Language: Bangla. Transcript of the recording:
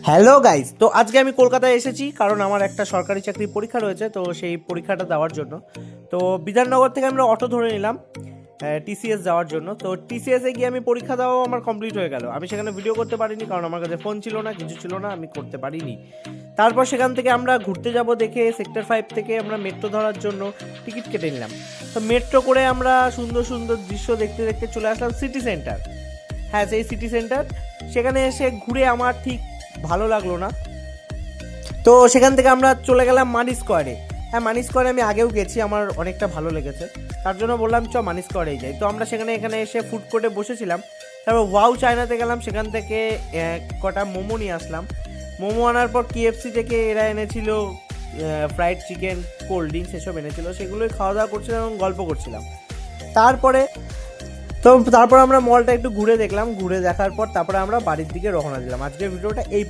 হ্যালো গাইস, তো আজকে আমি কলকাতায় এসেছি কারণ আমার একটা সরকারি চাকরির পরীক্ষা রয়েছে। তো সেই পরীক্ষাটা দেওয়ার জন্য তো বিধাননগর থেকে আমরা অটো ধরে নিলাম টিসিএস যাওয়ার জন্য। তো টিসিএসে গিয়ে আমি পরীক্ষা দেওয়াও আমার কমপ্লিট হয়ে গেল। আমি সেখানে ভিডিও করতে পারিনি কারণ আমার কাছে ফোন ছিল না, কিছু ছিল না, আমি করতে পারিনি। তারপর সেখান থেকে আমরা ঘুরতে যাব দেখে সেক্টর 5 থেকে আমরা মেট্রো ধরার জন্য টিকিট কেটে নিলাম। তো মেট্রো করে আমরা সুন্দর সুন্দর দৃশ্য দেখতে দেখতে চলে আসলাম সিটি সেন্টার। হ্যাঁ, সেই সিটি সেন্টার। সেখানে এসে ঘুরে আমার ঠিক ভালো লাগলো না। তো সেখান থেকে আমরা চলে গেলাম মানি স্কোয়ারে। হ্যাঁ, মানি স্কোয়ারে আমি আগেও গেছি, আমার অনেকটা ভালো লেগেছে। তার জন্য বললাম মানি স্কোয়ারেই যাই। তো আমরা এখানে এসে ফুড কোর্টে বসেছিলাম। তারপর ওয়াও চায়নাতে গেলাম, সেখান থেকে কটা মোমো নিয়ে আসলাম। মোমো আনার পর KFC থেকে এরা এনেছিল ফ্রাইড চিকেন, কোল্ড ড্রিঙ্কস এসব এনেছিল। সেগুলোই খাওয়া দাওয়া করছিলাম এবং গল্প করছিলাম। তারপরে তারপর আমরা মলটা একটু ঘুরে দেখলাম। ঘুরে দেখার পর তারপরে আমরা বাড়ির দিকে রওনা দিলাম। আজকের ভিডিওটা এই